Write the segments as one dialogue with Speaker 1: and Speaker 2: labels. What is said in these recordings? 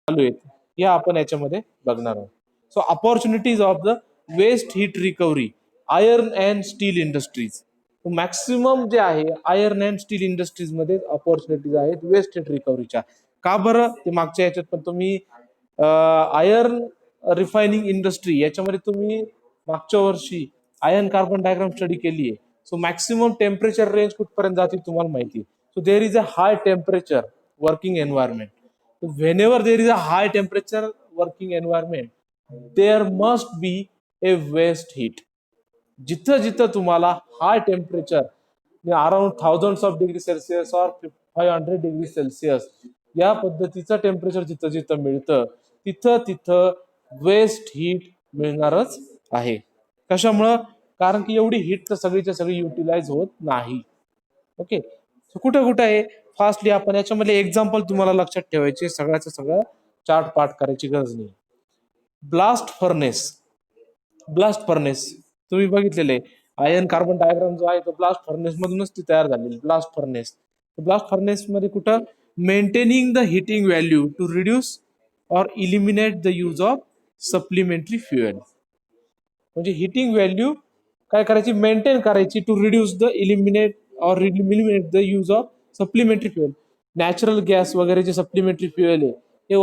Speaker 1: चालू आहेत या आपण याच्यामध्ये बघणार आहोत. So opportunities of the waste heat recovery iron and steel industries. Maximum जे आहे आयर्न अँड स्टील इंडस्ट्रीज मध्ये अपॉर्च्युनिटीज आहेत वेस्ट हीट रिकव्हरीच्या. का बरं ते मागच्या याच्यात पण तुम्ही आयर्न रिफायनिंग इंडस्ट्री याच्यामध्ये तुम्ही मागच्या वर्षी आयर्न कार्बन डायग्राम स्टडी केली आहे. सो मॅक्सिमम टेम्परेचर रेंज कुठपर्यंत जाते तुम्हाला माहिती. So there is a high temperature working environment. whenever there is a high temperature working environment there must be a waste heat. जिथं जिथं तुम्हाला high temperature around thousand of degree Celsius और 500 degree Celsius या पद्धतीचं temperature जिथं जिथं मिळतं तिथं तिथं वेस्ट हीट मिळणारच आहे. कशामुळं? कारण की एवढी हीट तर सगळीच्या सगळी युटिलाइज होत नाही. ओके, कुठं कुठं आहे फास्टली आपण याच्यामध्ये एक्झाम्पल तुम्हाला लक्षात ठेवायचे, सगळ्याचं सगळं चार्ट पाठ करायची गरज नाही. Blast furnace. ब्लास्ट फर्नेस तुम्ही बघितलेले आयर्न कार्बन डायग्राम जो आहे तो ब्लास्ट फर्नेस मधूनच ती तयार झालेली ब्लास्ट फर्नेस. ब्लास्ट फर्नेस मध्ये कुठं maintaining the heating value to reduce or eliminate the use of supplementary fuel. म्हणजे हिटिंग व्हॅल्यू काय करायची मेंटेन करायची to reduce the eliminate or eliminate the use of supplementary fuel. Natural gas वगैरे जे supplementary fuel आहे हे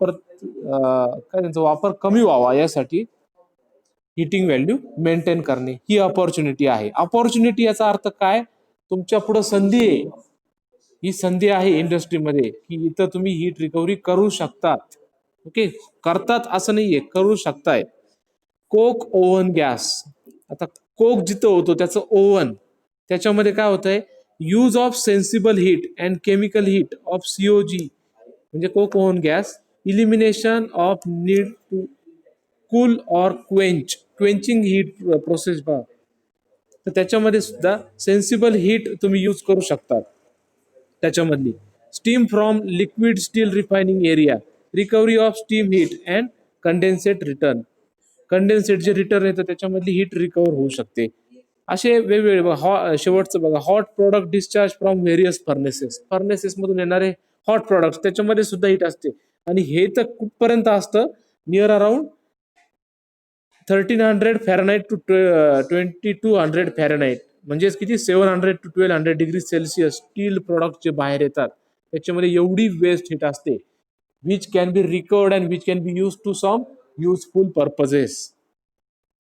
Speaker 1: काय त्यांचा वापर कमी व्हावा यासाठी हिटिंग व्हॅल्यू मेंटेन करणे ही अपॉर्च्युनिटी आहे. अपॉर्च्युनिटी याचा अर्थ काय? तुमच्या पुढे संधी आहे. ही संधी आहे इंडस्ट्रीमध्ये की इथं तुम्ही हीट रिकव्हरी करू शकतात. ओके, करतात असं नाहीये, करू शकताय. Coke oven gas. आता कोक जिथं होतो त्याचं ओव्हन त्याच्यामध्ये काय होतंय use of sensible heat and chemical heat of COG म्हणजे coke oven gas elimination of need to cool or quenching heat process बा. तर त्याच्यामध्ये सुद्धा सेन्सिबल हीट तुम्ही यूज करू शकतात. त्याच्यामधली steam from liquid steel refining area recovery of steam heat and condensate return. Condensate जे रिटर्न येतं त्याच्यामधली हीट रिकव्हर होऊ शकते. असे वेगवेगळे शेवटचं बघा hot product discharge from various furnaces मधून येणारे हॉट प्रोडक्ट त्याच्यामध्ये सुद्धा हीट असते. आणि हे तर कुठपर्यंत असतं near around 1300 Fahrenheit to 2200 Fahrenheit म्हणजेच किती 700 to 1200 degree Celsius steel product जे बाहेर येतात त्याच्यामध्ये एवढी वेस्ट हीट असते which can be recovered and which can be use to some useful purposes.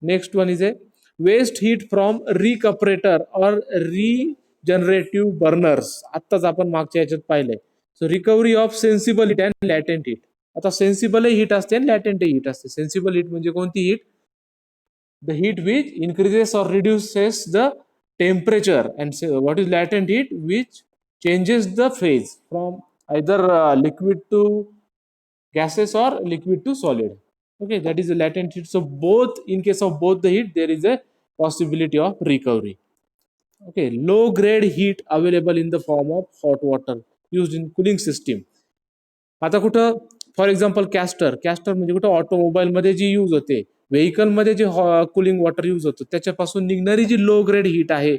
Speaker 1: Next one is a waste heat from recuperator or regenerative burners. आत्ताच आपण मागच्या याच्यात पाहिलंय. So recovery of sensible heat and latent heat. आता sensible heat असते आणि लॅटेंट heat असते. Sensible heat म्हणजे कोणती heat? the heat which increases or reduces the temperature, and what is latent heat which changes the phase from either liquid to gases or liquid to solid. Okay, that is the latent heat. So both, in case of both the heat there is a possibility of recovery. Okay, low grade heat available in the form of hot water used in cooling system. आता कुठं for example castor म्हणजे कुठं automobile मध्ये जी use होते vehicle मध्ये जे cooling water use होतं त्याच्यापासून निघणारी जी लो ग्रेड हीट आहे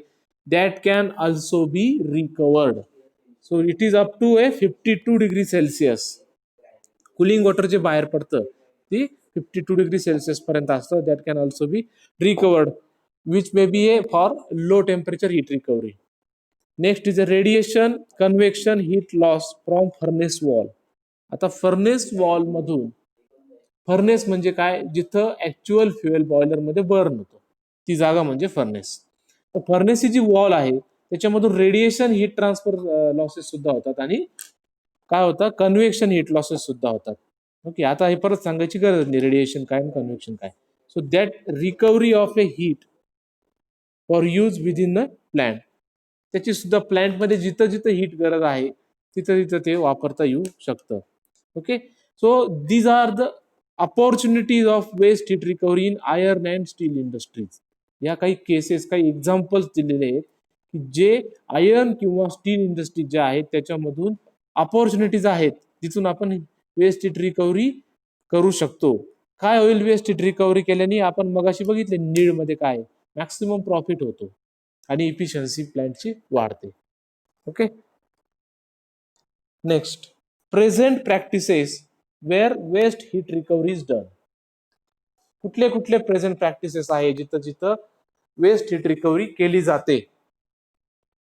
Speaker 1: that can also be recovered. So it is up to a 52 degree Celsius. Cooling water जे बाहेर पडतं ती 52 डिग्री सेल्सिअस पर्यंत असतं. That can also be recovered which may be a for low temperature heat recovery. Next is a radiation convection heat loss from furnace wall. आता furnace wall मधून, furnace म्हणजे काय? जिथं ऍक्च्युअल फ्युएल बॉयलर मध्ये burn होतो ती जागा म्हणजे फर्नेस. तर फर्नेसची जी वॉल आहे त्याच्यामधून रेडिएशन हीट ट्रान्सफर लॉसेस सुद्धा होतात आणि काय होतं कन्व्हेक्शन हीट लॉसेस सुद्धा होतात. ओके, आता हे परत सांगायची गरज नाही रेडिएशन काय आणि कन्व्हेक्शन काय. So that recovery of A heat for use with in a plant. त्याची सुद्धा प्लांटमध्ये जिथं जिथं हीट गरज आहे तिथं तिथं ते वापरता येऊ शकतं. Okay, so these are the opportunities of waste heat recovery in iron and steel industries. या काही केसेस काही एक्झाम्पल्स दिलेले आहेत की जे आयर्न किंवा स्टील इंडस्ट्री ज्या आहेत त्याच्यामधून अपॉर्च्युनिटीज आहेत तिथून आपण वेस्ट हीट रिकव्हरी करू शकतो. काय होईल वेस्ट हीट रिकव्हरी केल्याने? आपण मगाशी बघितले नीड मध्ये काय मॅक्सिमम प्रॉफिट होतो आणि इफिशियन्सी प्लांटची वाढते. Okay, next present practices where waste heat recovery is done. कुठले कुठले प्रेझेंट प्रॅक्टिसेस आहे जिथं जिथं वेस्ट हीट रिकव्हरी केली जाते.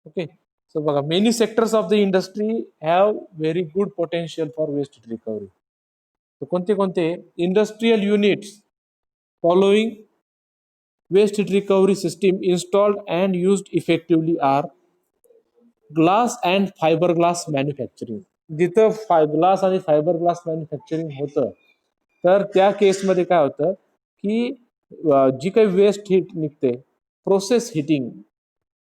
Speaker 1: ओके, सो बघा, many sectors of the industry have very good potential for waste heat recovery. कोणते कोणते? Industrial units following waste heat recovery system installed and used effectively are glass and fiberglass manufacturing. जिथं glass आणि fibre glass manufacturing होतं तर त्या केसमध्ये काय होतं की जी काही वेस्ट हीट निघते, process heating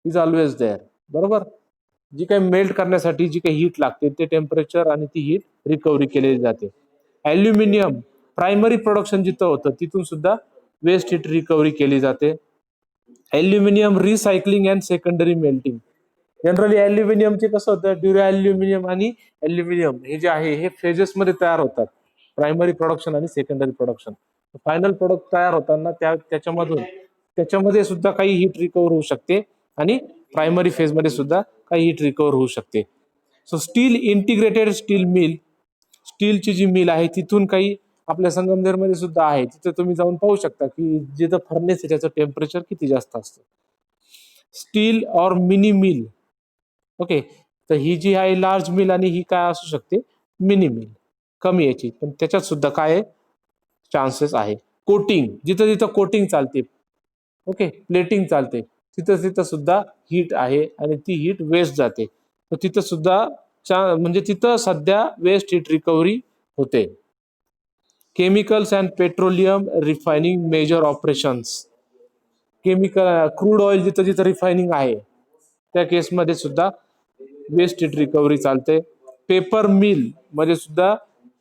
Speaker 1: is always there. बरोबर, जी काही मेल्ट करण्यासाठी जी काही हीट लागते ते टेम्परेचर आणि ती हीट रिकव्हरी केलेली जाते. ॲल्युमिनियम प्रायमरी प्रोडक्शन जिथं होतं तिथून सुद्धा वेस्ट हीट रिकव्हरी केली जाते. Aluminium recycling and secondary melting. Generally ॲल्युमिनियमचे कसं होतं, ड्युरा ॲल्युमिनियम आणि ॲल्युमिनियम हे जे आहे हे फेजेसमध्ये तयार होतात, प्रायमरी प्रोडक्शन आणि सेकंडरी प्रोडक्शन. फायनल प्रोडक्ट तयार होताना त्याच्यामध्ये सुद्धा काही हीट रिकव्हर होऊ शकते आणि प्रायमरी फेजमध्ये सुद्धा काही हीट रिकव्हर होऊ शकते. So steel integrated steel mill, स्टीलची जी मिल आहे तिथून काही आपल्या संगमनेरमध्ये सुद्धा आहे. तिथे तुम्ही जाऊन पाहू शकता की जिथं फर्नेस आहे त्याचं टेम्परेचर किती जास्त असतं. Steel or mini mill. Okay, तर ही जी आहे लार्ज मिल आणि ही काय असू शकते, मिनी मिल, कमी याची, पण त्याच्यात सुद्धा काय चान्सेस आहे. कोटिंग, जिथं जिथं कोटिंग चालते, ओके, प्लेटिंग चालते, तिथं तिथं सुद्धा हीट आहे आणि ती हीट वेस्ट जाते. तर तिथं सुद्धा म्हणजे तिथं सध्या वेस्ट हीट रिकव्हरी होते. Chemicals and petroleum refining major operations. Crude oil जिथं जिथं रिफायनिंग आहे त्या केसमध्ये सुद्धा वेस्ट हीट रिकव्हरी चालते. पेपर मिल मध्ये सुद्धा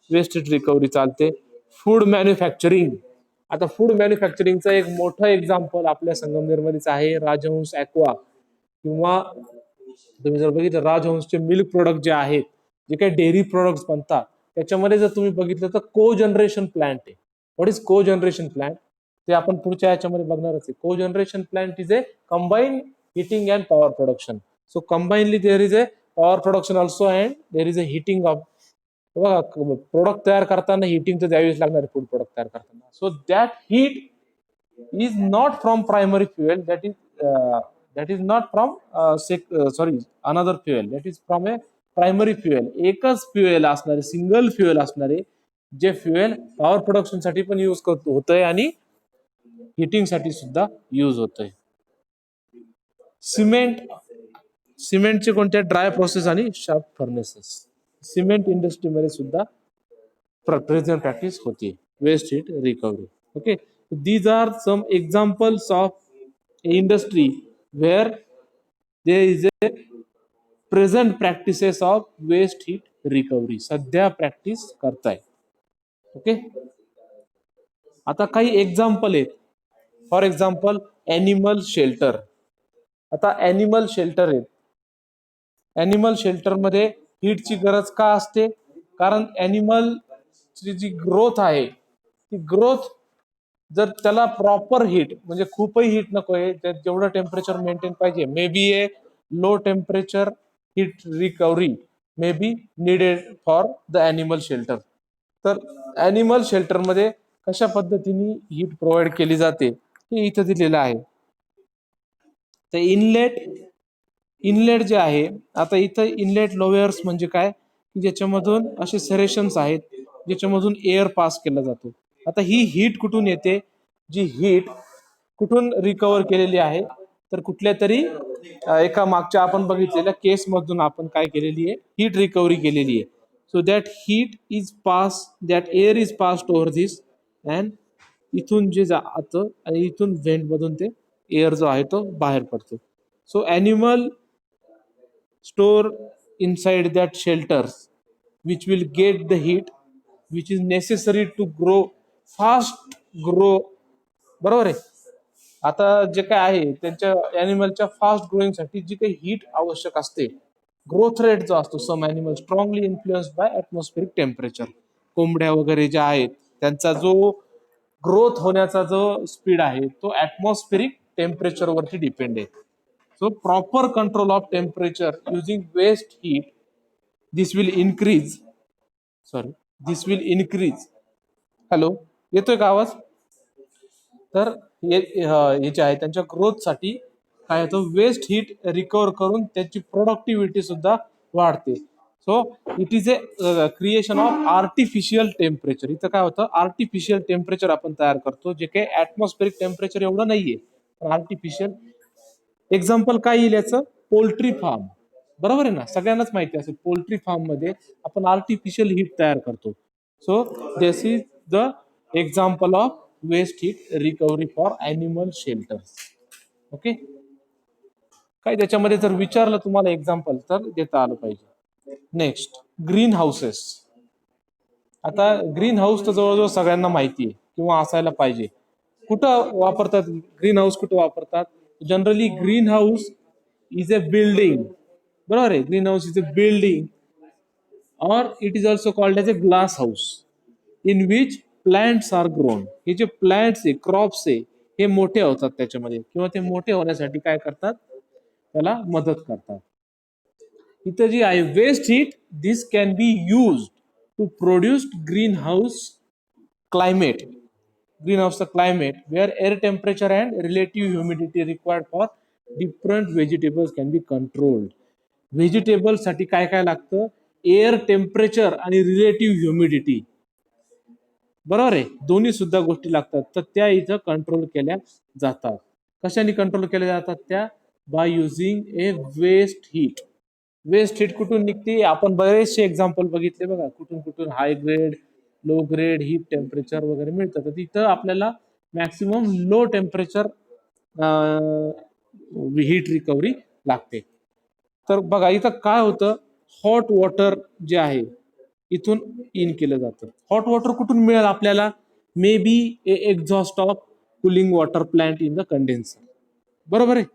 Speaker 1: वेस्ट हीट रिकव्हरी चालते. Food manufacturing. आता फूड मॅन्युफॅक्चरिंगचं एक मोठं एक्झाम्पल आपल्या संगमनेरमध्येच आहे, राजहंस ॲक्वा. किंवा तुम्ही जर बघितलं राजहंसचे मिल्क प्रोडक्ट जे आहेत, जे काही डेअरी प्रोडक्ट्स बनतात त्याच्यामध्ये जर तुम्ही बघितलं तर को जनरेशन प्लांट आहे. What is cogeneration plant ते आपण पुढच्या याच्यामध्ये बघणारच आहे. Cogeneration plant is a combine heating and power production. So combinely there is a power production also and there is a heating off. बघा, product तयार करताना हिटिंग तर द्यावीच लागणार फूड प्रोडक्ट तयार करताना. So that heat is not from primary fuel, that is not from another fuel, that is from a primary fuel. एकच fuel असणारे, सिंगल फ्युएल असणारे जे फ्युएल पॉवर प्रोडक्शन साठी पण यूज होतंय आणि हिटिंग साठी सुद्धा यूज होतंय. सिमेंटचे कोणत्या ड्राय प्रोसेस आणि शार्प फर्नेसेस. सिमेंट इंडस्ट्रीमध्ये सुद्धा प्रेझेंट प्रॅक्टिस होती waste heat recovery. Okay, these are some examples of industry where there is a present practices of waste heat recovery. सध्या प्रॅक्टिस करताय. ओके, आता काही एक्झाम्पल आहेत. For example animal shelter. आता animal shelter आहेत. Animal शेल्टरमध्ये हीटची गरज का असते? कारण ॲनिमलची जी ग्रोथ आहे ती ग्रोथ जर त्याला प्रॉपर हीट, म्हणजे खूपही हीट नको आहे, जेवढं टेम्परेचर मेंटेन पाहिजे, मे be A low temperature heat recovery may be needed for the animal shelter. तर ॲनिमल शेल्टरमध्ये कशा पद्धतीने हीट प्रोव्हाइड केली जाते हे इथं दिलेलं आहे. तर इनलेट जे आहे, आता इथं इनलेट लोअर्स म्हणजे काय की ज्याच्यामधून असे सेरेशन्स आहेत ज्याच्यामधून एअर पास केला जातो. आता ही हीट कुठून येते? जी हीट कुठून रिकव्हर केलेली आहे तर कुठल्या तरी एका मागच्या आपण बघितलेल्या केस मधून आपण काय केलेली आहे, हीट रिकव्हरी केलेली आहे. So that heat is pass, that air is passed over this and इथून जे जातं आणि इथून व्हेंट मधून ते एअर जो आहे तो बाहेर पडतो. So animal store inside that shelters which will get the heat which is necessary to grow. बरोबर आहे. आता जे काय आहे त्यांच्या ॲनिमलच्या फास्ट ग्रोईंग साठी जी काही हीट आवश्यक असते, ग्रोथ रेट जो असतो, some animal strongly influenced by atmospheric temperature. कोंबड्या वगैरे ज्या आहेत त्यांचा जो ग्रोथ होण्याचा जो स्पीड आहे तो ॲटमॉस्फेरिक टेम्परेचर वरती डिपेंड आहे. So proper control of temperature using waste heat, this will increase sorry, this will increase. Hello, येतोय का आवाज? तर हे जे आहे त्यांच्या ग्रोथसाठी काय होतं, वेस्ट हीट रिकवर करून त्याची प्रोडक्टिव्हिटी सुद्धा वाढते. So it is a creation of artificial temperature. इथं काय होतं, आर्टिफिशियल टेम्परेचर आपण तयार करतो, जे काही ऍटमॉस्फेरिक टेम्परेचर एवढं नाहीये, पण आर्टिफिशियल. एक्झाम्पल काय येईल याचं? Poultry farm. बरोबर आहे ना, सगळ्यांनाच माहिती असेल पोल्ट्री फार्म मध्ये आपण आर्टिफिशियल हीट तयार करतो. So this is the example of waste heat recovery for animal shelters. Okay, काय त्याच्यामध्ये जर विचारलं तुम्हाला एक्झाम्पल तर देता आलं पाहिजे. Next, green houses. आता ग्रीन हाऊस तर जवळजवळ सगळ्यांना माहिती आहे किंवा असायला पाहिजे. कुठं वापरतात ग्रीन हाऊस? कुठं वापरतात? Generally green house is a building. बरोबर आहे, green house is a building or it is also called as a glass house in which plants are grown. हे जे प्लांट्स आहे, क्रॉप्स आहे, हे मोठे होतात त्याच्यामध्ये, किंवा ते मोठे होण्यासाठी काय करतात, त्याला मदत करतात. इथं जी आहे waste heat, this can be use to produce green house climate. Green हाऊसचं climate where air temperature and relative humidity required for different vegetables can be controlled. Vegetable साठी काय काय लागतं? एअर टेम्परेचर आणि रिलेटिव्ह ह्युमिडिटी. बरोबर आहे, दोन्ही सुद्धा गोष्टी लागतात, तर त्या इथं कंट्रोल केल्या जातात. कशाने कंट्रोल केल्या जातात त्या? By using a waste heat. Waste heat कुठून निघते? आपण बरेचसे एक्झाम्पल बघितले बघा, कुठून कुठून high grade, low grade heat temperature वगैरे मिळतं. तर तिथं आपल्याला maximum low temperature heat recovery लागते. तर बघा इथं काय होतं, हॉट वॉटर जे आहे इथून इन केलं जातं. हॉट वॉटर कुठून मिळेल आपल्याला? May be exhaust of cooling water plant in the condenser. बरोबर आहे,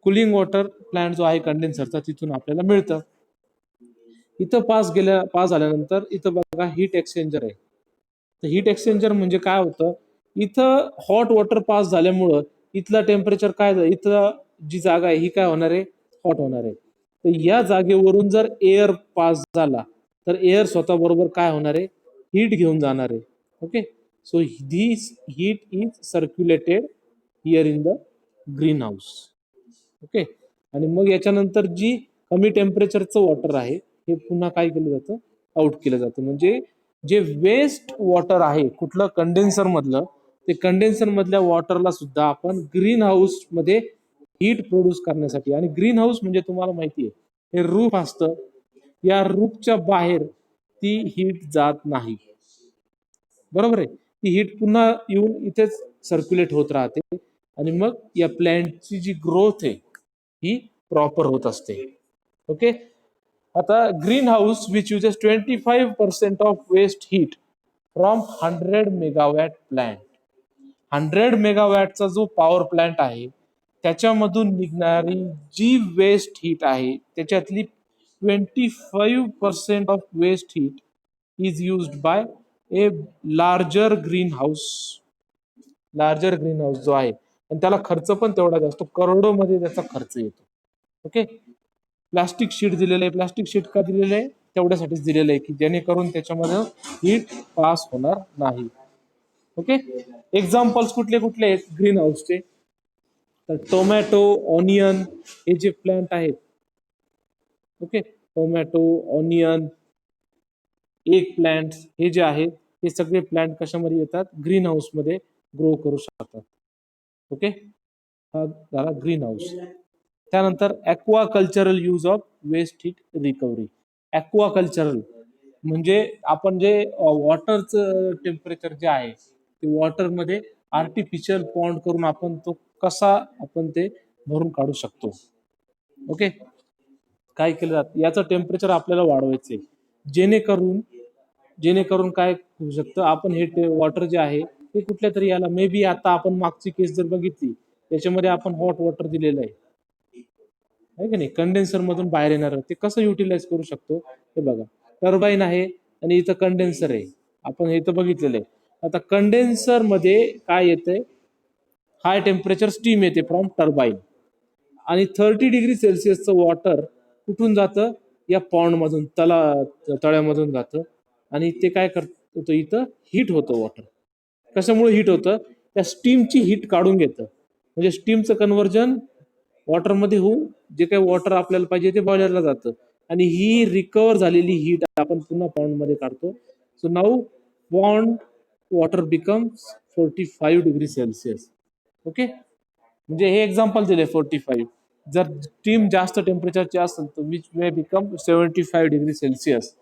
Speaker 1: कुलिंग वॉटर प्लांट जो आहे कंडेन्सरचा, तिथून आपल्याला मिळतं. इथं पास झाल्यानंतर इथं बघा हीट एक्सचेंजर आहे. तर हीट एक्सचेंजर म्हणजे काय होतं, इथं हॉट वॉटर पास झाल्यामुळं इथलं टेम्परेचर काय, इथं जी जागा आहे ही काय होणार आहे, हॉट होणार आहे. तर या जागेवरून जर एअर पास झाला तर एअर स्वतः बरोबर काय होणार आहे, हीट घेऊन जाणार आहे. Okay, so this heat is circulated here in the green house. Okay, आणि मग याच्यानंतर जी कमी टेम्परेचरचं वॉटर आहे हे पुन्हा काय केलं जातं, आउट केलं जातं. म्हणजे जे वेस्ट वॉटर आहे कुठलं, कंडेन्सर मधलं, ते कंडेन्सर मधल्या वॉटरला सुद्धा आपण ग्रीन हाऊस मध्ये हीट प्रोड्यूस करण्यासाठी. आणि ग्रीन हाऊस म्हणजे तुम्हाला माहिती आहे हे रूफ असतं, या रूफच्या बाहेर ती हीट जात नाही. बरोबर आहे, ती हीट पुन्हा येऊन इथेच सर्क्युलेट होत राहते, आणि मग या प्लॅन्टची जी ग्रोथ आहे ही प्रॉपर होत असते. ओके, आता green house which uses 25% of waste heat from 100 megawatt plant. 100 मेगावॅटचा जो पॉवर प्लांट आहे त्याच्यामधून निघणारी जी वेस्ट हीट आहे त्याच्यातली 25% of waste heat is used by a larger green house. Larger green house जो आहे, आणि त्याला खर्च पण तेवढाच असतो, करोडोमध्ये त्याचा खर्च येतो. ओके, प्लास्टिक शीट दिलेलं आहे. प्लास्टिक शीट का दिलेलं आहे? तेवढ्यासाठीच दिलेलं आहे की जेणेकरून त्याच्यामध्ये हीट पास होणार नाही. ओके, एक्झाम्पल्स कुठले कुठले आहेत ग्रीन हाऊसचे? तर टोमॅटो, ऑनियन हे जे प्लांट आहेत, okay, tomato, onion, egg plant हे जे आहेत हे सगळे प्लांट कशामध्ये येतात, ग्रीन हाऊस मध्ये ग्रो करू शकतात. ओके, हा झाला ग्रीन हाऊस. त्यानंतर aquacultural use of waste heat recovery. Aquacultural म्हणजे आपण जे वॉटरचं टेम्परेचर जे आहे ते वॉटरमध्ये आर्टिफिशियल पॉन्ड करून आपण तो कसा आपण ते भरून काढू शकतो. ओके, काय केलं जातं, याचं टेम्परेचर आपल्याला वाढवायचंय, जेणेकरून जेणेकरून काय होऊ शकतं, आपण हे वॉटर जे आहे ते कुठल्या तरी याला, मे बी आता आपण मागची केस जर बघितली त्याच्यामध्ये आपण हॉट वॉटर दिलेलं आहे की नाही, कंडेन्सर मधून बाहेर येणार, ते कसं युटिलाइज करू शकतो हे बघा. टर्बाईन आहे आणि इथं कंडेन्सर आहे, आपण हे इथं बघितलेलं आहे. आता कंडेन्सर मध्ये काय येतंय, हाय टेम्परेचर स्टीम येते फ्रॉम टर्बाईन, आणि 30 डिग्री सेल्सिअसचं वॉटर कुठून जातं, या पॉन्ड मधून, तळ्यामधून जातं, आणि ते काय करत होतं, इथं हीट होतं वॉटर. कशामुळे हीट होतं, त्या स्टीमची हीट काढून घेतं. म्हणजे स्टीमचं कन्व्हर्जन वॉटरमध्ये होऊन जे काही वॉटर आपल्याला पाहिजे ते बॉयलरला जातं आणि ही रिकवर झालेली हीट आपण पुन्हा पॉन्ड मध्ये काढतो. So now pond water becomes 45 degree Celsius. Okay, म्हणजे हे एक्झाम्पल दिले 45. जर स्टीम जास्त टेम्परेचरची असेल तर which may become 75 degree Celsius.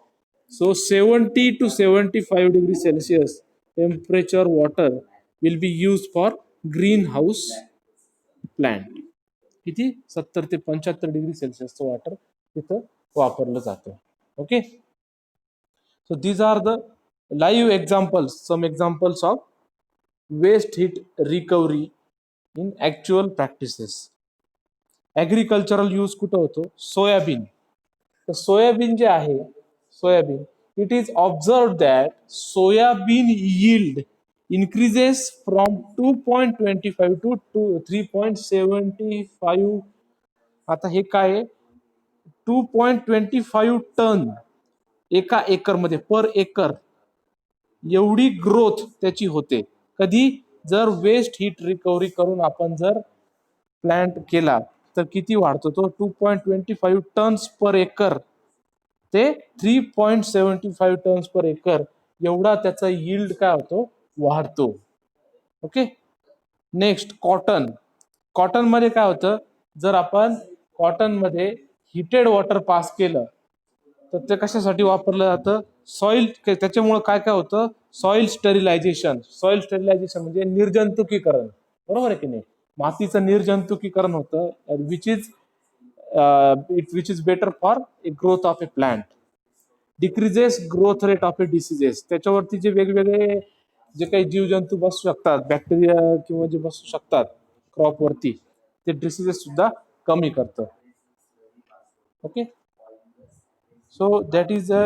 Speaker 1: So 70 to 75 degree Celsius temperature water will be use for green house plant. किती 70 ते 75 डिग्री सेल्सिअसचं वॉटर तिथं वापरलं जातं. Okay, so these are the live examples, some examples of waste heat recovery in actual practices. Agricultural use कुठं होतो, soybean. तर soybean जे आहे, soybean, it is observed that soybean yield increases from 2.25 to 3.75. आता हे काय आहे, 2.25 टन एका एकर मध्ये, पर एकर एवढी ग्रोथ त्याची होते. कधी, जर वेस्ट हीट रिकव्हरी करून आपण जर प्लांट केला तर किती वाढतो तो, 2.25 टन्स पर एकर ते 3.75 टन्स पर एकर एवढा त्याचा यील्ड काय होतो, वाढतो. Okay, next cotton. कॉटन मध्ये काय होतं, जर आपण कॉटन मध्ये हिटेड वॉटर पास केलं तर ते कशासाठी वापरलं जातं, सॉइल. त्याच्यामुळे काय काय होतं, सॉइल स्टरिलायझेशन. सॉइल स्टरिलायझेशन म्हणजे निर्जंतुकीकरण, बरोबर आहे की नाही. मातीचं निर्जंतुकीकरण होतं, which is better for a growth of A plant. Decreases growth rate of A diseases. त्याच्यावरती जे वेगवेगळे जे काही जीवजंतू बसू शकतात, बॅक्टेरिया किंवा जे बसू शकतात क्रॉप वरती, ते डिसीजेस सुद्धा कमी करतं. Okay, so that is the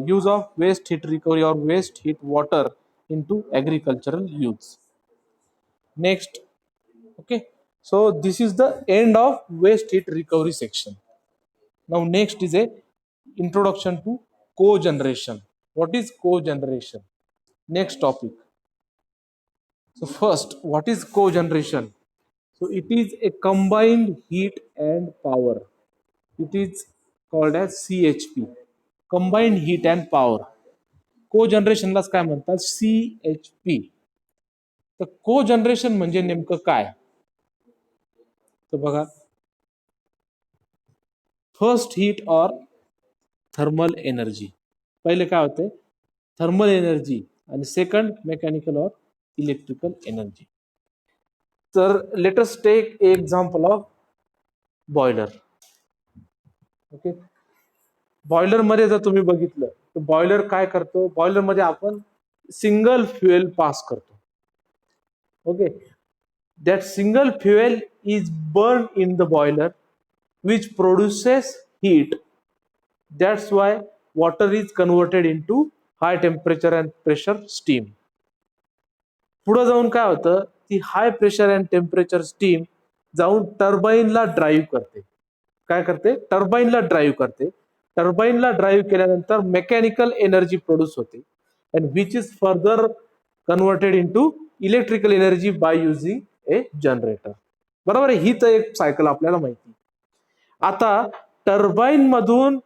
Speaker 1: use of waste heat recovery or waste heat water into agricultural use. Next, okay, so this is the end of waste heat recovery section. Now next is a introduction to cogeneration. What is cogeneration? Next topic. So first, what is cogeneration? So it is a combined heat and power. It is called as CHP, combined heat and power. कोजनरेशनलाच काय म्हणतात, CHP. तर cogeneration म्हणजे नेमकं काय, तर बघा, first heat और thermal energy. पहिले काय होते, थर्मल एनर्जी, आणि सेकंड मेकॅनिकल और इलेक्ट्रिकल एनर्जी. तर let us take example of boiler. Okay, boiler मध्ये जर तुम्ही बघितलं तर बॉयलर काय करतो, बॉयलर मध्ये आपण सिंगल फ्युएल पास करतो. Okay, that single fuel is burned in the boiler which produces heat. That's why water is converted into high temperature and pressure steam. पुढे जाऊन काय होतं, ती high pressure and temperature steam जाऊन टर्बाईनला drive करते. काय करते, टर्बाईनला ड्राईव्ह करते. टर्बाईनला ड्राईव्ह केल्यानंतर मेकॅनिकल एनर्जी प्रोड्यूस होते, and which is further converted into electrical energy by using A generator. बरोबर आहे, ही तर एक सायकल आपल्याला माहिती. आता टर्बाईन मधून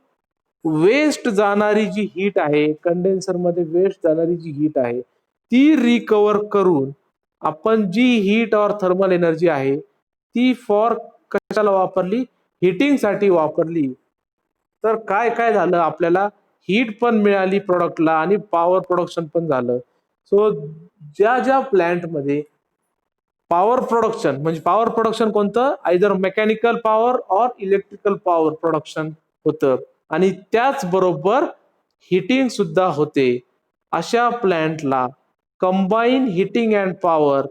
Speaker 1: वेस्ट जाणारी जी हीट आहे, कंडेन्सर मध्ये वेस्ट जाणारी जी हीट आहे, ती रिकव्हर करून आपण जी हीट और थर्मल एनर्जी आहे ती फॉर कशाला वापरली, हिटिंग साठी वापरली. तर काय काय झालं, आपल्याला हीट पण मिळाली प्रोडक्टला आणि पॉवर प्रोडक्शन पण झालं. सो ज्या ज्या प्लांट मध्ये पॉवर प्रोडक्शन, म्हणजे पॉवर प्रोडक्शन कोणतं, आयदर मेकॅनिकल पॉवर और इलेक्ट्रिकल पॉवर प्रोडक्शन होतं, आणि त्याचबरोबर हिटिंग सुद्धा होते, अशा प्लांटला कंबाईन हिटिंग अँड पॉवर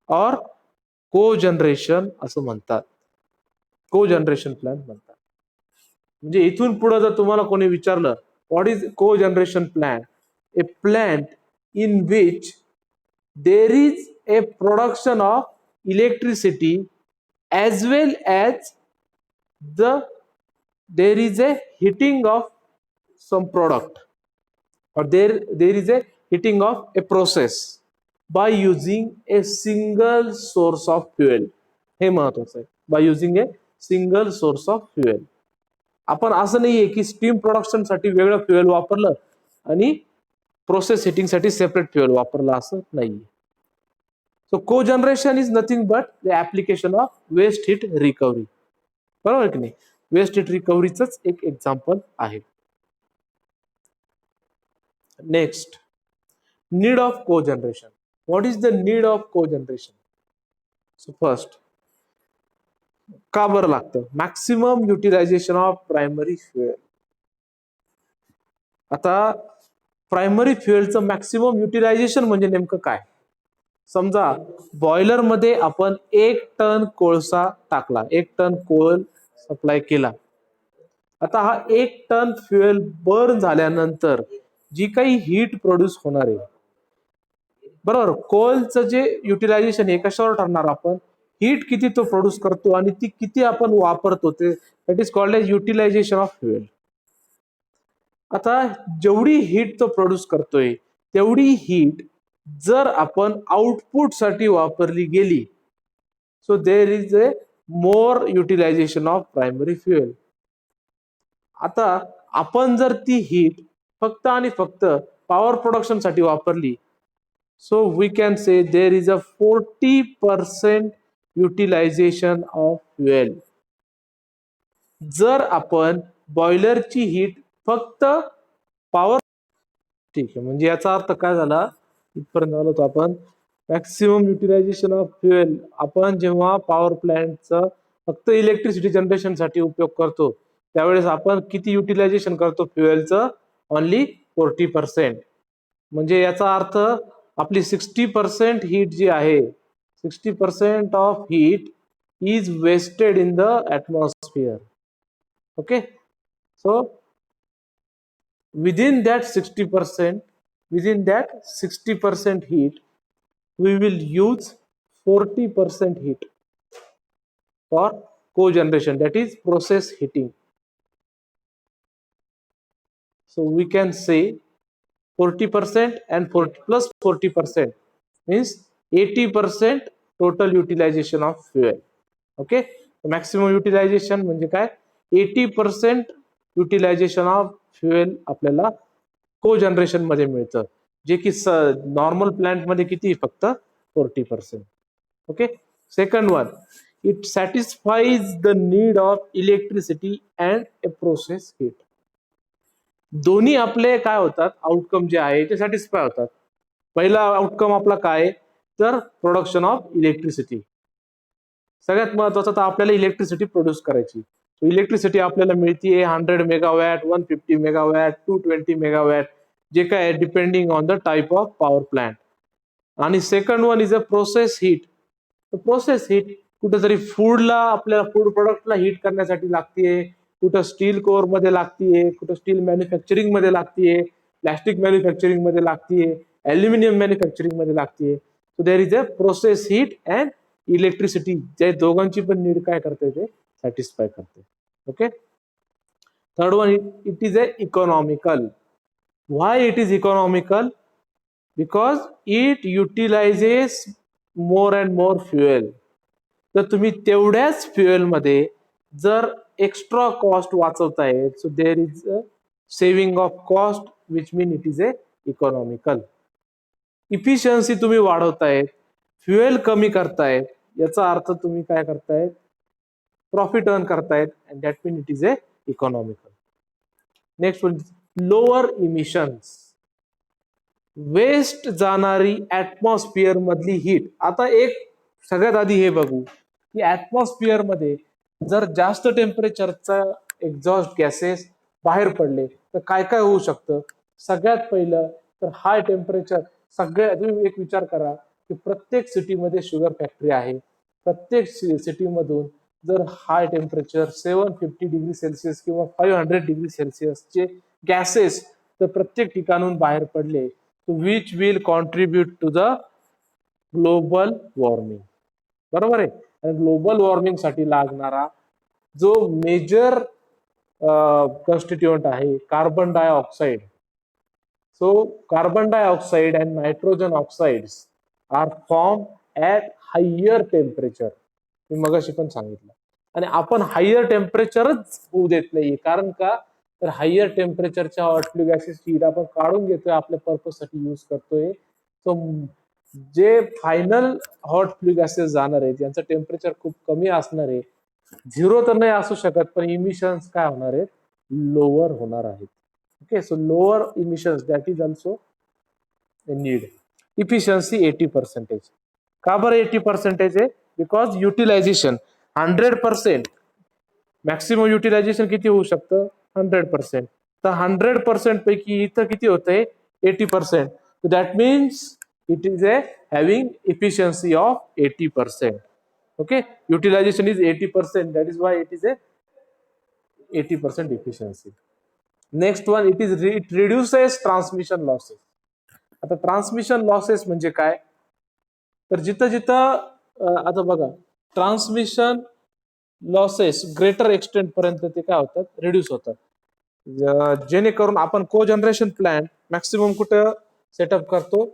Speaker 1: और कोजनरेशन असं म्हणतात. कोजनरेशन प्लांट म्हणतात. म्हणजे इथून पुढे जर तुम्हाला कोणी विचारलं what is cogeneration plant, A plant in which there is A production of electricity as well as the there is a heating of some product. or there is a heating of a process by using a single source of fuel. हे महत्वाचं आहे, bye using a single source of fuel. आपण असं नाहीये की steam production साठी वेगळं fuel वापरलं आणि प्रोसेस हिटिंग साठी सेपरेट फ्युएल वापरलं, असं नाहीये. So cogeneration is nothing but the application of waste heat recovery. बरोबर की नाही? वेस्ट हीट रिकव्हरीच एक एक्झाम्पल आहे. Next, need of cogeneration. What is the need of cogeneration? So first, का बरं लागतं? Maximum utilization of primary fuel. आता प्रायमरी फ्युएलचं मॅक्सिमम युटिलायझेशन म्हणजे नेमकं काय? समजा बॉयलर मध्ये आपण 1 टन कोळसा टाकला, 1 टन कोल सप्लाय केला. आता हा 1 टन फ्युएल बर्न झाल्यानंतर जी काही हीट प्रोड्यूस होणार आहे, बरोबर, कोलचं जे युटिलायझेशन हे कशावर ठरणार? आपण हीट किती तो प्रोड्यूस करतो आणि ती किती आपण वापरतो, ते that is called as utilization of fuel. आता जेवढी हीट तो प्रोड्यूस करतोय तेवढी हीट जर आपण आउटपुट साठी वापरली गेली, so there is a more utilization of primary fuel. आता आपण जर ती हीट फक्त आणि फक्त पॉवर प्रोडक्शन साठी वापरली, so we can say there is a 40% utilization of fuel. जर आपण बॉयलरची हीट फक्त पॉवर, ठीक आहे, म्हणजे याचा अर्थ काय झाला, इथपर्यंत आलो होतो आपण. मॅक्सिमम युटिलायझेशन ऑफ फ्युएल आपण जेव्हा पॉवर प्लांटचा फक्त इलेक्ट्रिसिटी जनरेशन साठी उपयोग करतो, त्यावेळेस आपण किती युटिलायझेशन करतो फ्युएलचं? ओनली 40%. म्हणजे याचा अर्थ आपली 60% हीट जी आहे, 60% of heat is wasted in the atmosphere. Okay, so within that 60% heat, we will use 40% heat for cogeneration, that is process heating. So we can say 40% and 40 plus 40% means 80% total utilization of fuel. Okay, maximum utilization म्हणजे काय? 80% utilisation of fuel आपल्याला cogeneration मध्ये मिळतं, जे की normal plant मध्ये किती? फक्त 40%. Okay, second one, it satisfies the need of electricity and a process heat. दोन्ही आपले काय होतात? आउटकम जे आहे ते सॅटिस्फाय होतात. पहिला आउटकम आपला काय? तर प्रोडक्शन ऑफ इलेक्ट्रिसिटी. सगळ्यात महत्वाचं तर आपल्याला इलेक्ट्रिसिटी प्रोड्यूस करायची. इलेक्ट्रिसिटी आपल्याला मिळतीये 100 मेगावॅट, 150 मेगावॅट, 220 मेगावॅट, जे काय depending on the type of power plant. आणि second one is a process heat. Process heat कुठेतरी फूडला, आपल्याला फूड प्रोडक्टला हीट करण्यासाठी लागतीये, कुठं स्टील कोअर मध्ये लागतीये, कुठं स्टील मॅन्युफॅक्चरिंग मध्ये लागतीये, प्लॅस्टिक मॅन्युफॅक्चरिंग मध्ये लागतीये, ॲल्युमिनियम मॅन्युफॅक्चरिंग मध्ये लागतीये. So there is a process heat and electricity, जे दोघांची पण नीड काय करते? ते सॅटिस्फाय करते. Okay, third one, it is a economical. Why it is economical? Because it utilises more and more fuel. तर तुम्ही तेवढ्याच फ्युएल मध्ये जर एक्स्ट्रा कॉस्ट वाचवतायत, so there is a saving of cost, which mean it is a economical. Efficiency तुम्ही वाढवतायत, fuel कमी करतायत, याचा अर्थ तुम्ही काय करतायत? प्रॉफिट अर्न करतायत, and that mean it is a economical. Next one, lower emissions. Waste जाणारी ऍटमॉस्फिअर मधली हीट. आता एक सगळ्यात आधी हे बघू की ऍटमॉस्फिअर मध्ये जर जास्त टेम्परेचरचा एक्झॉस्ट गॅसेस बाहेर पडले तर काय काय होऊ शकतं? सगळ्यात पहिलं तर हाय टेम्परेचर. तुम्ही एक विचार करा की प्रत्येक सिटीमध्ये शुगर फॅक्टरी आहे. प्रत्येक सिटीमधून जर हाय टेम्परेचर 750 डिग्री सेल्सिअस किंवा 500 डिग्री सेल्सिअसचे गॅसेस तर प्रत्येक ठिकाणून बाहेर पडले, which will contribute to the global warming. बरोबर आहे. आणि ग्लोबल वॉर्मिंग साठी लागणारा जो मेजर कॉन्स्टिट्युएंट आहे carbon dioxide, So carbon dioxide and nitrogen oxides are formed at higher temperature. मी मगाशी पण सांगितलं. आणि आपण हायर टेम्परेचरच होऊ देत नाही. कारण का, तर हायर टेम्परेचरच्या हॉट फ्लू गॅसेस हीट आपण काढून घेतोय, आपल्या पर्पजसाठी यूज करतोय. सो जे फायनल हॉट फ्लू गॅसेस जाणार आहेत यांचं टेम्परेचर खूप कमी असणार आहे. झिरो तर नाही असू शकत, पण इमिशन्स काय होणार आहेत, लोअर होणार आहेत. Okay, so lower emissions, that is also need. Efficiency 80%. का बरं 80% आहे? बिकॉज युटिलायझेशन 100%, मॅक्सिमम युटिलायझेशन किती होऊ शकतं, 100%. तर 100% पैकी इथं किती होतंय, 80%. That means it is A having efficiency of 80%. Okay, utilization is 80%, that is why it is a 80% efficiency. Next one, it reduces transmission losses. आता ट्रान्समिशन लॉसेस म्हणजे काय, तर जिथं जिथं आता बघा, ट्रान्समिशन लॉसेस ग्रेटर एक्सटेंट पर्यंत ते काय होतात, रिड्यूस होतात. जेणेकरून आपण को जनरेशन प्लांट मॅक्सिमम कुठं सेटअप करतो,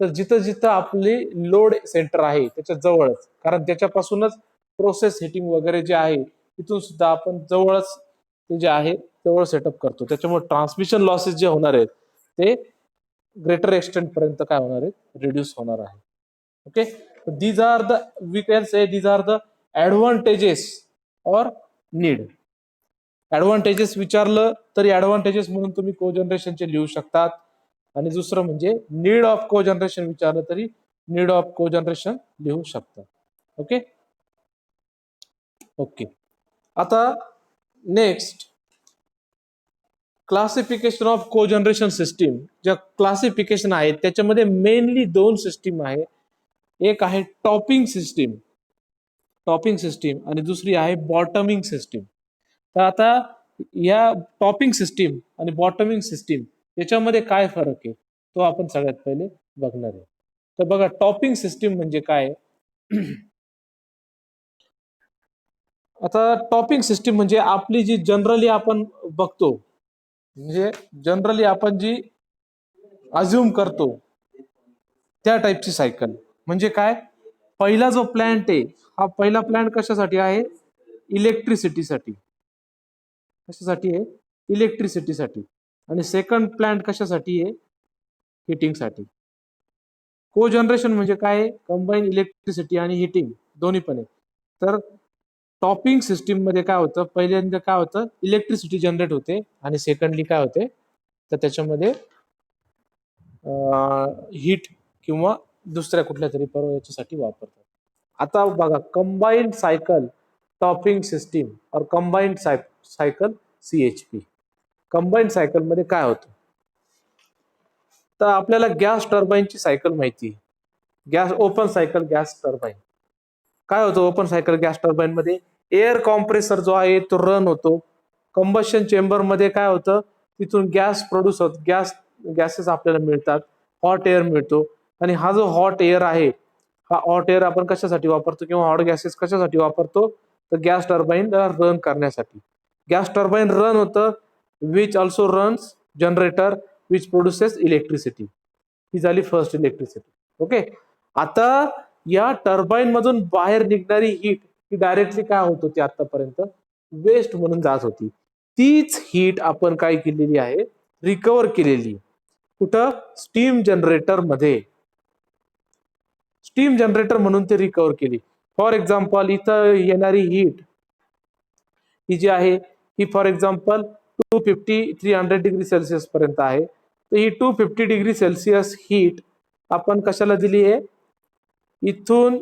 Speaker 1: तर जिथं जिथं आपली लोड सेंटर आहे त्याच्या जवळच, कारण त्याच्यापासूनच प्रोसेस हिटिंग वगैरे जे आहे तिथून सुद्धा आपण जवळच ते जे आहे जवळ सेटअप करतो. त्याच्यामुळे ट्रान्समिशन लॉसेस जे होणार आहेत ते ग्रेटर एक्सटेंट पर्यंत काय होणार आहेत, रिड्यूस होणार आहे. Okay, these are the, we can say these are the advantages और नीड. ऍडव्हान्टेजेस विचारलं तरी ऍडव्हान्टेजेस म्हणून तुम्ही को जनरेशनचे लिहू शकतात. आणि दुसरं म्हणजे नीड ऑफ को जनरेशन विचारलं तरी नीड ऑफ को जनरेशन लिहू शकतात. ओके ओके, आता नेक्स्ट, क्लासिफिकेशन ऑफ को जनरेशन सिस्टीम. ज्या क्लासिफिकेशन आहेत त्याच्यामध्ये मेनली 2 सिस्टीम आहे. एक आहे टॉपिंग सिस्टीम, आणि दुसरी आहे बॉटमिंग सिस्टीम. तर आता या टॉपिंग सिस्टीम आणि बॉटमिंग सिस्टीम याच्यामध्ये काय फरक आहे तो आपण सगळ्यात पहिले बघणार आहे. तर बघा, टॉपिंग सिस्टीम म्हणजे काय. आता टॉपिंग सिस्टीम म्हणजे आपली जी जनरली आपण बघतो, म्हणजे जनरली आपण जी अज्युम करतो त्या टाईपची सायकल. म्हणजे काय, पहिला जो प्लांट आहे हा पहिला प्लांट कशासाठी आहे, इलेक्ट्रिसिटीसाठी. कशासाठी आहे, इलेक्ट्रिसिटीसाठी. आणि सेकंड प्लांट कशासाठी आहे, हिटिंगसाठी. को जनरेशन म्हणजे काय, कंबाईन इलेक्ट्रिसिटी आणि हिटिंग दोन्ही पण आहे. तर टॉपिंग सिस्टीम मध्ये काय होतं, पहिल्यांदा काय होतं, इलेक्ट्रिसिटी जनरेट होते, आणि सेकंडली काय होते, तर त्याच्यामध्ये हीट किंवा दुसऱ्या कुठल्या तरी याच्यासाठी वापरतात. आता बघा, कंबाईंड सायकल टॉपिंग सिस्टीम और combined cycle CHP. Combined cycle मध्ये काय होतं, तर आपल्याला गॅस टर्बाईनची सायकल माहिती, gas open cycle gas turbine. काय होतं ओपन सायकल गॅस टर्बाईन मध्ये, एअर कॉम्प्रेसर जो आहे तो रन होतो. कंबशन चेंबर मध्ये काय होतं, तिथून गॅस प्रोड्यूस होत, गॅसेस आपल्याला मिळतात, हॉट एअर मिळतो. आणि हा जो हॉट एअर आहे, हा हॉट एअर आपण कशासाठी वापरतो, किंवा हॉट गॅसेस कशासाठी वापरतो, तर गॅस टर्बाईन रन करण्यासाठी. गॅस टर्बाईन रन होतं, which also runs generator which produces electricity. ही झाली फर्स्ट इलेक्ट्रिसिटी. ओके, आता या टर्बाईन मधून बाहेर निघणारी हीट ही डायरेक्टली काय होत होती, आतापर्यंत वेस्ट म्हणून जात होती. तीच हीट आपण काय केलेली आहे, रिकव्हर केलेली. कुठं, स्टीम जनरेटर मध्ये. स्टीम जनरेटर म्हणून ते रिकव्हर केली. फॉर एक्झाम्पल, इथं येणारी हीट ही जी आहे ही फॉर एक्झाम्पल 250-300 डिग्री सेल्सिअस पर्यंत आहे. तर ही 250 डिग्री सेल्सिअस हीट आपण कशाला दिली आहे, इथून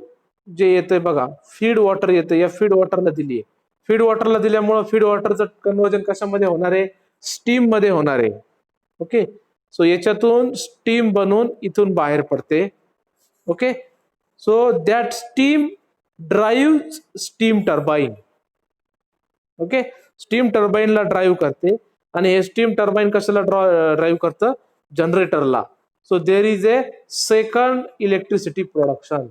Speaker 1: जे येतंय बघा, फीड वॉटर येतं, या फीड वॉटरला दिली आहे. फीड वॉटरला दिल्यामुळे फीड वॉटरचं कन्वर्जन कशामध्ये होणार आहे, स्टीम मध्ये होणार आहे. ओके, सो याच्यातून स्टीम बनून इथून बाहेर पडते. Okay, so that steam drive steam turbine. Okay, steam टर्बाईनला ड्राईव्ह करते, आणि हे स्टीम टर्बाईन कशाला ड्राईव्ह करतं, जनरेटरला. So there is a second electricity production.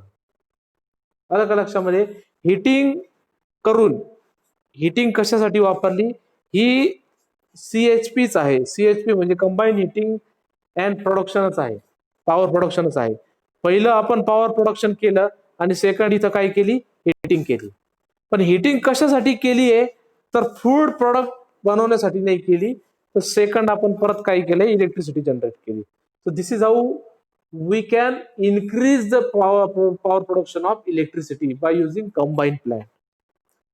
Speaker 1: अलग लक्षामध्ये, हिटिंग करून, हिटिंग कशासाठी वापरली, ही CHPच आहे. CHP म्हणजे कंबाईन हिटिंग अँड प्रोडक्शनच आहे, पॉवर प्रोडक्शनच आहे. पहिलं आपण पॉवर प्रोडक्शन केलं आणि सेकंड इथं काय केली, हिटिंग केली. पण हिटिंग कशासाठी केली आहे, तर फूड प्रोडक्ट बनवण्यासाठी नाही केली, तर सेकंड आपण परत काय केलंय, इलेक्ट्रिसिटी जनरेट केली. So this is how we can increase the power production of electricity by using combined plant.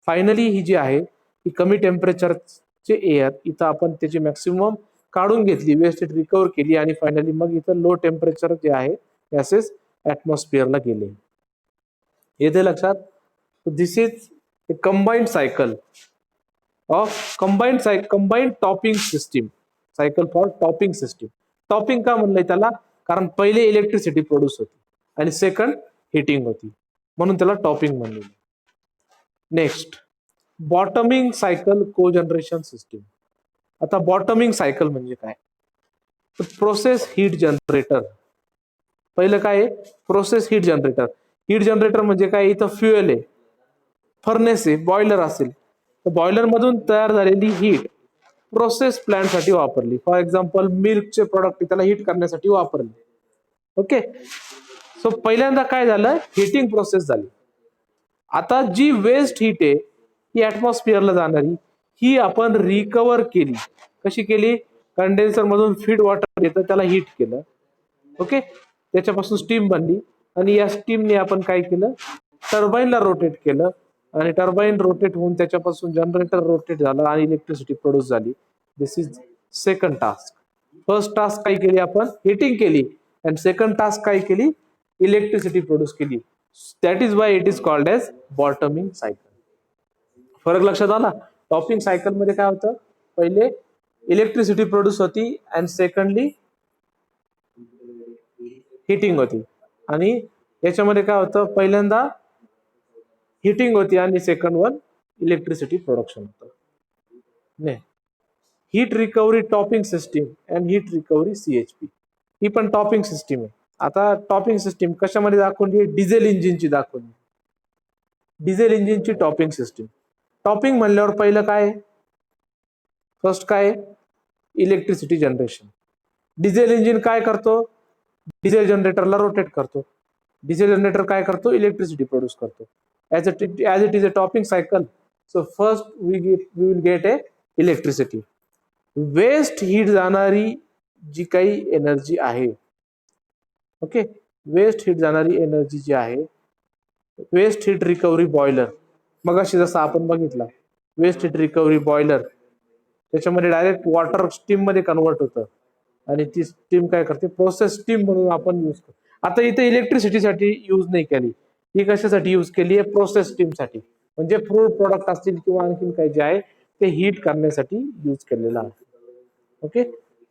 Speaker 1: Finally ही जी आहे ही कमी टेम्परेचरचे एअर इथं आपण त्याची मॅक्सिमम काढून घेतली, वेस्ट हिट रिकव्हर केली आणि फायनली मग इथं लो टेम्परेचर जे आहे गॅसेस ऍटमॉस्फिअरला गेले. येते लक्षात. दिस is a combined cycle of combined topping system, cycle for topping system. Topping का म्हणलंय त्याला, कारण पहिले इलेक्ट्रिसिटी प्रोड्यूस होती आणि सेकंड हिटिंग होती, म्हणून त्याला टॉपिंग म्हणलेलं. Next, bottoming cycle cogeneration system. आता बॉटमिंग सायकल म्हणजे काय, प्रोसेस हीट जनरेटर. पहिलं काय आहे, process heat generator. Heat generator म्हणजे काय, इथं फ्युएल आहे, फर्नेस आहे, बॉयलर असेल, तर बॉयलर मधून तयार झालेली हीट प्रोसेस प्लांट साठी वापरली. फॉर एक्झाम्पल मिल्कचे प्रोडक्ट त्याला हीट करण्यासाठी वापरले. ओके, सो पहिल्यांदा काय झालं, हिटिंग प्रोसेस झाली. आता जी वेस्ट हीट आहे ही ऍटमॉस्फिअरला जाणारी, ही आपण रिकव्हर केली. कशी केली, कंडेन्सर मधून फीड वॉटर येतं त्याला हीट केलं. ओके, त्याच्यापासून स्टीम बनली आणि या स्टीमने आपण काय केलं, टर्बाईनला रोटेट केलं आणि टर्बाईन रोटेट होऊन त्याच्यापासून जनरेटर रोटेट झालं आणि इलेक्ट्रिसिटी प्रोड्यूस झाली. This is second task. First task काय केली, आपण हिटिंग केली, आणि सेकंड टास्क काय केली, इलेक्ट्रिसिटी प्रोड्यूस केली. That is why it is called as bottoming cycle. फरक लक्षात आला. टॉपिंग सायकल मध्ये काय होतं, पहिले इलेक्ट्रिसिटी प्रोड्यूस होती अँड सेकंडली हिटिंग होती, आणि याच्यामध्ये काय होतं, पहिल्यांदा हिटिंग होती आणि सेकंड वन इलेक्ट्रिसिटी प्रोडक्शन होतं. नाही, heat recovery topping system and heat recovery CHP, ही पण टॉपिंग सिस्टीम आहे. आता टॉपिंग सिस्टीम कशामध्ये दाखवली, डिझेल इंजिनची दाखवली. डिझेल इंजिनची टॉपिंग सिस्टीम. टॉपिंग म्हणल्यावर पहिलं काय, फर्स्ट काय, इलेक्ट्रिसिटी जनरेशन. डिझेल इंजिन काय करतो, डिझेल जनरेटरला रोटेट करतो. डिझेल जनरेटर काय करतो, इलेक्ट्रिसिटी प्रोड्यूस करतो. as it is a topping cycle, so first we will get a electricity. Waste heat जाणारी जी काही एनर्जी आहे, ओके, वेस्ट हीट जाणारी एनर्जी जी आहे, वेस्ट हीट रिकव्हरी बॉयलर, मग अशी जसं आपण बघितलं वेस्ट हीट रिकव्हरी बॉयलर, त्याच्यामध्ये डायरेक्ट वॉटर स्टीम मध्ये कन्वर्ट होतं आणि ती स्टीम काय करते, प्रोसेस स्टीम म्हणून आपण यूज करतो. आता इथे इलेक्ट्रिसिटीसाठी यूज नाही केली, ही कशासाठी यूज केली आहे, प्रोसेस स्टीम साठी, म्हणजे फूड प्रोडक्ट असतील किंवा आणखीन काही जे आहे ते हीट करण्यासाठी यूज केलेलं आहे. Okay,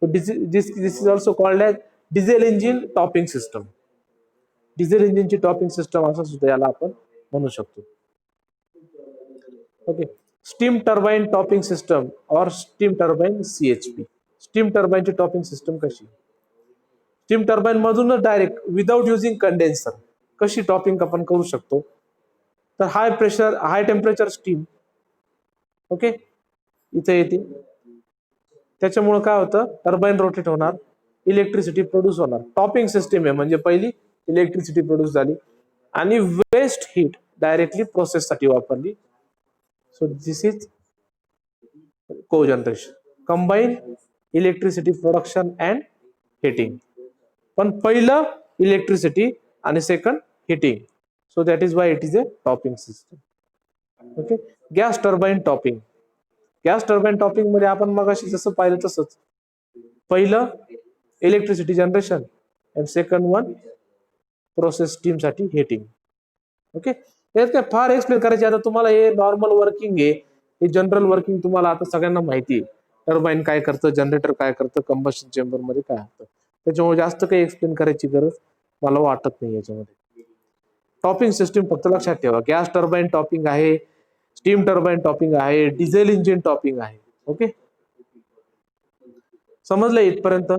Speaker 1: this is also called as diesel engine topping system. Diesel इंजिनची टॉपिंग सिस्टम असं सुद्धा याला आपण म्हणू शकतो. Okay, steam turbine topping system और स्टीम टर्बाइन सीएचपी. स्टीम टर्बाइनची टॉपिंग सिस्टम कशी, स्टीम टर्बाइन मधूनच डायरेक्ट विदाउट युजिंग कंडेन्सर कशी टॉपिंग आपण करू शकतो, तर high pressure high temperature steam, okay, इथे येते. त्याच्यामुळे काय होतं, टर्बाइन रोटेट होणार, इलेक्ट्रिसिटी प्रोड्यूस होणार. टॉपिंग सिस्टीम आहे म्हणजे पहिली इलेक्ट्रिसिटी प्रोड्यूस झाली आणि वेस्ट हीट डायरेक्टली प्रोसेस साठी वापरली. So this is cogeneration, combine electricity production and heating. पण पहिलं इलेक्ट्रिसिटी आणि second heating, so that is why it is a topping system. Okay, gas turbine topping. Gas turbine topping मध्ये आपण मग अशी जसं पाहिलं तसंच, पहिलं electricity generation and second one process steam साठी हिटिंग. ओके, यात काय फार एक्सप्लेन करायचे, आता तुम्हाला हे नॉर्मल वर्किंग आहे, हे जनरल वर्किंग तुम्हाला आता सगळ्यांना माहिती आहे. टर्बाइन काय करतं, जनरेटर काय करतं, कंबशन चेंबर मध्ये काय होतं, त्याच्यामुळे जास्त काही एक्सप्लेन करायची गरज मला वाटत नाही याच्यामध्ये. टॉपिंग सिस्टीम फक्त लक्षात ठेवा, गॅस टर्बाइन टॉपिंग आहे, स्टीम टर्बाइन टॉपिंग आहे, डिझेल इंजिन टॉपिंग आहे. ओके, समजलं इथपर्यंत.